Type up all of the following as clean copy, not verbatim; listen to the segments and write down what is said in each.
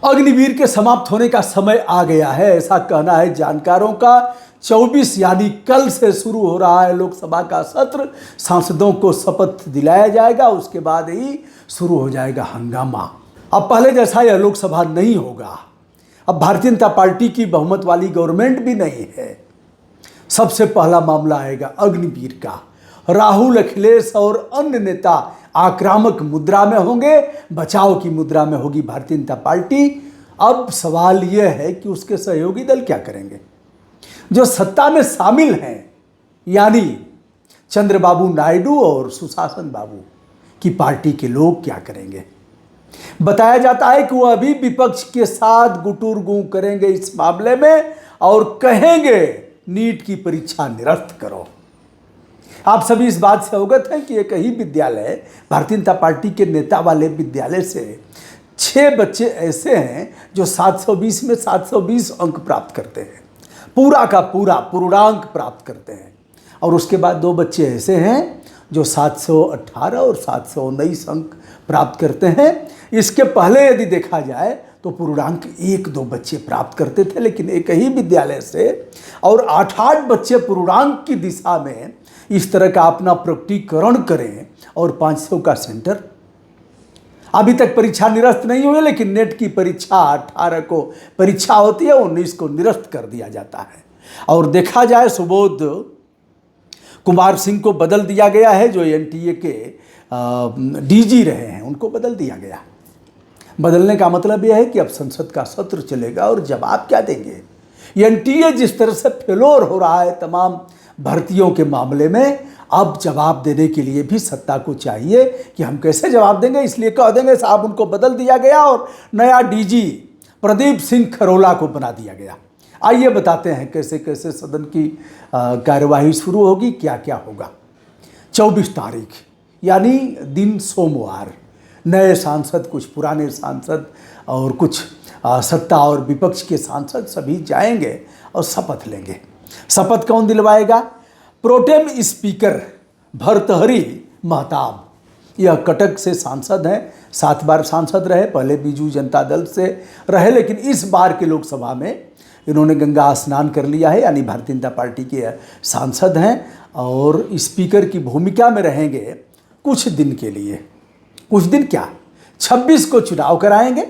अग्निवीर के समाप्त होने का समय आ गया है, ऐसा कहना है जानकारों का। 24 यानी कल से शुरू हो रहा है लोकसभा का सत्र। सांसदों को शपथ दिलाया जाएगा, उसके बाद ही शुरू हो जाएगा हंगामा। अब पहले जैसा यह लोकसभा नहीं होगा। अब भारतीय जनता पार्टी की बहुमत वाली गवर्नमेंट भी नहीं है। सबसे पहला मामला आएगा अग्निवीर का। राहुल, अखिलेश और अन्य नेता आक्रामक मुद्रा में होंगे, बचाव की मुद्रा में होगी भारतीय जनता पार्टी। अब सवाल यह है कि उसके सहयोगी दल क्या करेंगे। जो सत्ता में शामिल हैं यानी चंद्रबाबू नायडू और सुशासन बाबू की पार्टी के लोग क्या करेंगे। बताया जाता है कि वो अभी विपक्ष के साथ गुटुर गू करेंगे इस मामले में और कहेंगे नीट की परीक्षा निरस्त करो। आप सभी इस बात से अवगत हैं कि एक ही विद्यालय, भारतीय जनता पार्टी के नेता वाले विद्यालय से 6 बच्चे ऐसे हैं जो 720 में 720 अंक प्राप्त करते हैं, पूरा का पूरा पूर्णांक प्राप्त करते हैं। और उसके बाद 2 बच्चे ऐसे हैं जो 718 और 719 अंक प्राप्त करते हैं। इसके पहले यदि देखा जाए तो पूर्णांक 1-2 बच्चे प्राप्त करते थे, लेकिन एक ही विद्यालय से और 8-8 बच्चे पूर्णांक की दिशा में इस तरह का अपना प्रकटीकरण करें और 500 का सेंटर। अभी तक परीक्षा निरस्त नहीं हुई, लेकिन नेट की परीक्षा 18 को परीक्षा होती है, 19 को निरस्त कर दिया जाता है। और देखा जाए सुबोध कुमार सिंह को बदल दिया गया है, जो एनटीए के डीजी रहे हैं, उनको बदल दिया गया। बदलने का मतलब यह है कि अब संसद का सत्र चलेगा और जवाब क्या देंगे। एनटीए जिस तरह से फेलोर हो रहा है तमाम भर्तियों के मामले में, अब जवाब देने के लिए भी सत्ता को चाहिए कि हम कैसे जवाब देंगे। इसलिए कह देंगे साहब उनको बदल दिया गया और नया डीजी प्रदीप सिंह खरोला को बना दिया गया। आइए बताते हैं कैसे कैसे सदन की कार्यवाही शुरू होगी, क्या क्या होगा। 24 तारीख यानी दिन सोमवार, नए सांसद, कुछ पुराने सांसद और कुछ सत्ता और विपक्ष के सांसद सभी जाएंगे और शपथ लेंगे। शपथ कौन दिलवाएगा। प्रोटेम स्पीकर भर्तहरी महताब, यह कटक से सांसद हैं, 7 बार सांसद रहे, पहले बीजू जनता दल से रहे, लेकिन इस बार के लोकसभा में इन्होंने गंगा स्नान कर लिया है, यानी भारतीय जनता पार्टी के सांसद हैं और स्पीकर की भूमिका में रहेंगे कुछ दिन के लिए। कुछ दिन क्या, 26 को चुनाव कराएंगे।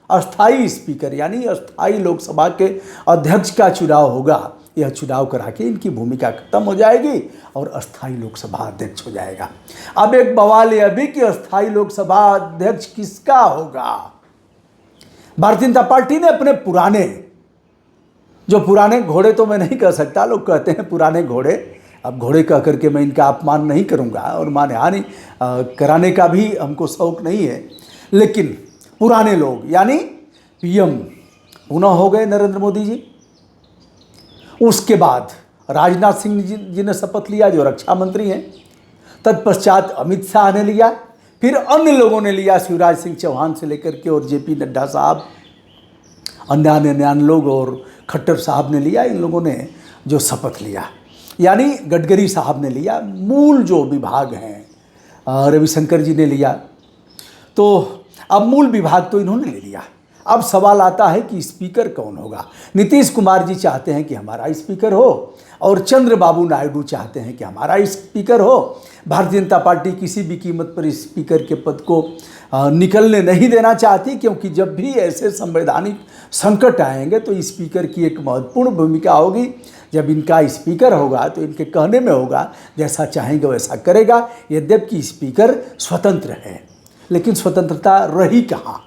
अस्थाई स्पीकर यानी अस्थाई लोकसभा के अध्यक्ष का चुनाव होगा। यह चुनाव करा के इनकी भूमिका खत्म हो जाएगी और अस्थाई लोकसभा अध्यक्ष हो जाएगा। अब एक बवाल यह भी कि अस्थाई लोकसभा अध्यक्ष किसका होगा। भारतीय जनता पार्टी ने अपने पुराने घोड़े तो मैं नहीं कह सकता, लोग कहते हैं पुराने घोड़े, अब घोड़े कह करके मैं इनका अपमान नहीं करूंगा और मानहानि कराने का भी हमको शौक नहीं है, लेकिन पुराने लोग यानी पीएम पुनः हो गए नरेंद्र मोदी जी। उसके बाद राजनाथ सिंह जी ने शपथ लिया, जो रक्षा मंत्री हैं। तत्पश्चात अमित शाह ने लिया, फिर अन्य लोगों ने लिया, शिवराज सिंह चौहान से लेकर के और जेपी नड्डा साहब, अन्य लोग और खट्टर साहब ने लिया। इन लोगों ने जो शपथ लिया, यानी गडकरी साहब ने लिया, मूल जो विभाग हैं रविशंकर जी ने लिया, तो अब मूल विभाग तो इन्होंने ले लिया। अब सवाल आता है कि स्पीकर कौन होगा। नीतीश कुमार जी चाहते हैं कि हमारा स्पीकर हो और चंद्रबाबू नायडू चाहते हैं कि हमारा स्पीकर हो। भारतीय जनता पार्टी किसी भी कीमत पर स्पीकर के पद को निकलने नहीं देना चाहती, क्योंकि जब भी ऐसे संवैधानिक संकट आएंगे तो स्पीकर की एक महत्वपूर्ण भूमिका होगी। जब इनका स्पीकर होगा तो इनके कहने में होगा, जैसा चाहेंगे वैसा करेगा। यद्यपि स्पीकर स्वतंत्र है, लेकिन स्वतंत्रता रही कहाँ।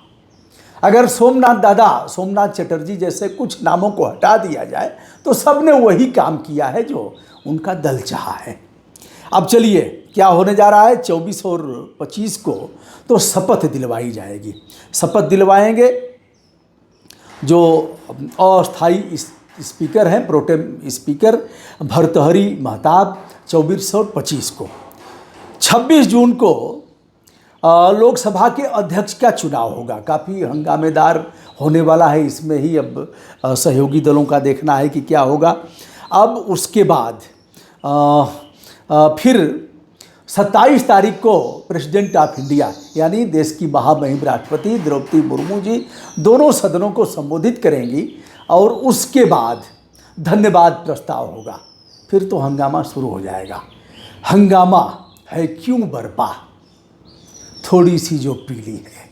अगर सोमनाथ चटर्जी जैसे कुछ नामों को हटा दिया जाए तो सबने वही काम किया है जो उनका दल चाहा है। अब चलिए क्या होने जा रहा है। 24 और 25 को तो शपथ दिलवाई जाएगी। शपथ दिलवाएंगे जो अस्थाई स्पीकर हैं, प्रोटेम स्पीकर भर्तहरी महताब 24 और 25 को। 26 जून को लोकसभा के अध्यक्ष का चुनाव होगा। काफ़ी हंगामेदार होने वाला है, इसमें ही अब सहयोगी दलों का देखना है कि क्या होगा। अब उसके बाद फिर 27 तारीख को प्रेसिडेंट ऑफ इंडिया यानी देश की महामहिम राष्ट्रपति द्रौपदी मुर्मू जी दोनों सदनों को संबोधित करेंगी और उसके बाद धन्यवाद प्रस्ताव होगा। फिर तो हंगामा शुरू हो जाएगा। हंगामा है क्यों बरपा, थोड़ी सी जो पीली है,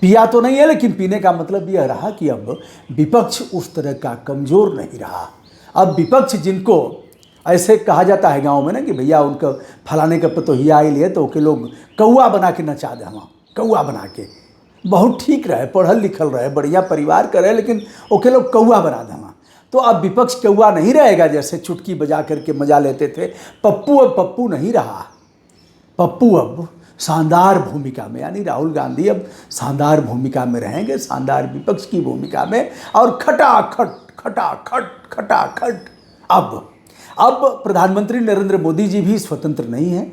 पिया तो नहीं है लेकिन पीने का मतलब यह रहा कि अब विपक्ष उस तरह का कमज़ोर नहीं रहा। अब विपक्ष जिनको ऐसे कहा जाता है गांव में ना कि भैया उनका फलाने का पतोहिया आई लिए तो के लोग कौआ बना के नचा दे, हम कौआ बना के, बहुत ठीक रहे, पढ़ल लिखल रहे, बढ़िया परिवार का रहे, लेकिन ओके लोग कौआ बना देना। तो अब विपक्ष कौआ नहीं रहेगा जैसे चुटकी बजा करके मजा लेते थे। पप्पू अब पप्पू नहीं रहा। पप्पू अब शानदार भूमिका में, यानी राहुल गांधी अब शानदार भूमिका में रहेंगे, शानदार विपक्ष की भूमिका में, और खटाखट खटाखट खटाखट। अब प्रधानमंत्री नरेंद्र मोदी जी भी स्वतंत्र नहीं हैं,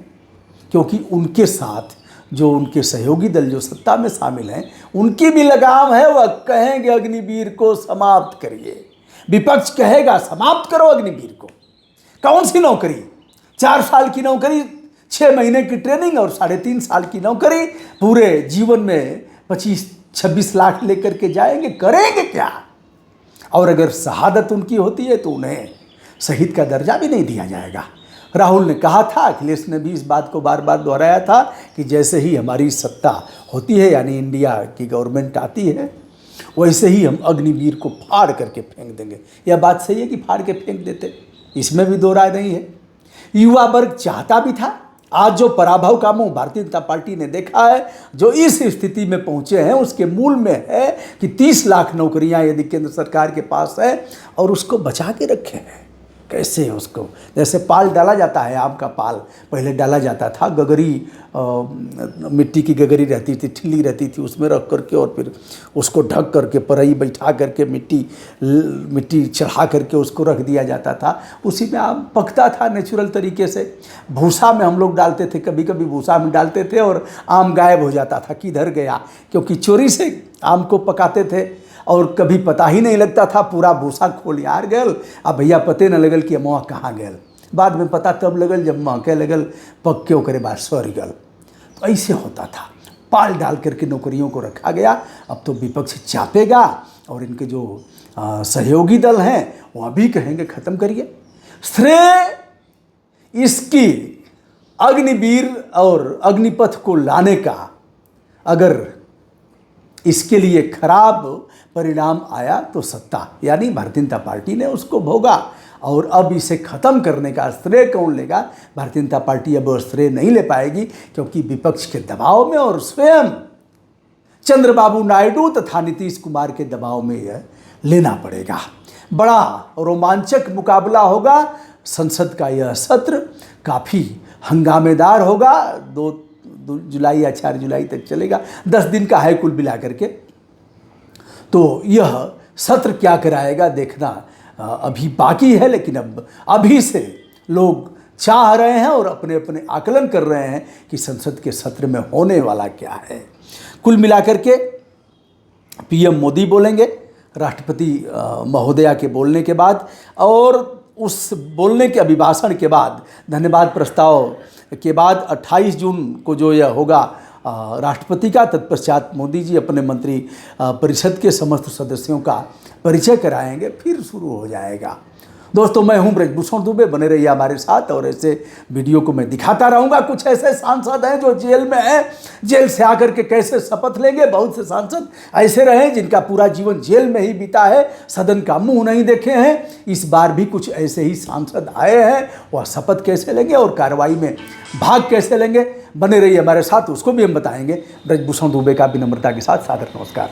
क्योंकि उनके साथ जो उनके सहयोगी दल जो सत्ता में शामिल हैं उनकी भी लगाम है। वह कहेंगे अग्निवीर को समाप्त करिए, विपक्ष कहेगा समाप्त करो अग्निवीर को। कौन सी नौकरी, 4 साल की नौकरी, 6 महीने की ट्रेनिंग और 3.5 साल की नौकरी, पूरे जीवन में 25-26 लाख लेकर के जाएंगे, करेंगे क्या? और अगर शहादत उनकी होती है तो उन्हें शहीद का दर्जा भी नहीं दिया जाएगा। राहुल ने कहा था, अखिलेश ने भी इस बात को बार बार दोहराया था कि जैसे ही हमारी सत्ता होती है यानी इंडिया की गवर्नमेंट आती है वैसे ही हम अग्निवीर को फाड़ करके फेंक देंगे। यह बात सही है कि फाड़ के फेंक देते, इसमें भी दो राय नहीं है। युवा वर्ग चाहता भी था। आज जो पराभव का मुंह भारतीय जनता पार्टी ने देखा है, जो इस स्थिति में पहुंचे हैं, उसके मूल में है कि 30 लाख नौकरियां यदि केंद्र सरकार के पास है और उसको बचा के रखे हैं। कैसे उसको, जैसे पाल डाला जाता है, आम का पाल पहले डाला जाता था, गगरी मिट्टी की गगरी रहती थी, ठिल्ली रहती थी, उसमें रख करके और फिर उसको ढक करके परई बैठा करके मिट्टी चढ़ा करके उसको रख दिया जाता था। उसी में आम पकता था नेचुरल तरीके से। भूसा में हम लोग डालते थे, कभी कभी भूसा में डालते थे और आम गायब हो जाता था, किधर गया, क्योंकि चोरी से आम को पकाते थे और कभी पता ही नहीं लगता था, पूरा भूसा खोलियार गल। अब भैया पते न लगल कि अमवा कहाँ गल, बाद में पता तब लगल जब महके लगल, पक के ओकरे बाद सड़ गल। तो ऐसे होता था, पाल डाल करके नौकरियों को रखा गया। अब तो विपक्ष चापेगा और इनके जो सहयोगी दल हैं वह भी कहेंगे ख़त्म करिए। श्रेय इसकी अग्निवीर और अग्निपथ को लाने का अगर इसके लिए खराब परिणाम आया तो सत्ता यानी भारतीय जनता पार्टी ने उसको भोगा। और अब इसे ख़त्म करने का श्रेय कौन लेगा? भारतीय जनता पार्टी अब श्रेय नहीं ले पाएगी, क्योंकि विपक्ष के दबाव में और स्वयं चंद्रबाबू नायडू तथा नीतीश कुमार के दबाव में यह लेना पड़ेगा। बड़ा रोमांचक मुकाबला होगा। संसद का यह सत्र काफ़ी हंगामेदार होगा। 2 जुलाई या 4 जुलाई तक चलेगा, 10 दिन का है कुल मिला करके। तो यह सत्र क्या कराएगा देखना अभी बाकी है, लेकिन अब अभी से लोग चाह रहे हैं और अपने अपने आकलन कर रहे हैं कि संसद के सत्र में होने वाला क्या है। कुल मिलाकर के पीएम मोदी बोलेंगे राष्ट्रपति महोदया के बोलने के बाद, और उस बोलने के अभिभाषण के बाद, धन्यवाद प्रस्ताव के बाद 28 जून को जो यह होगा राष्ट्रपति का, तत्पश्चात मोदी जी अपने मंत्री परिषद के समस्त सदस्यों का परिचय कराएंगे, फिर शुरू हो जाएगा। दोस्तों, मैं हूं ब्रजभूषण दुबे, बने रहिए हमारे साथ और ऐसे वीडियो को मैं दिखाता रहूंगा। कुछ ऐसे सांसद हैं जो जेल में हैं, जेल से आकर के कैसे शपथ लेंगे। बहुत से सांसद ऐसे रहे जिनका पूरा जीवन जेल में ही बीता है, सदन का मुंह नहीं देखे हैं। इस बार भी कुछ ऐसे ही सांसद आए हैं, वह शपथ कैसे लेंगे और कार्रवाई में भाग कैसे लेंगे। बने रहिए हमारे साथ, उसको भी हम बताएंगे। ब्रजभूषण दुबे का विनम्रता के साथ सादर नमस्कार।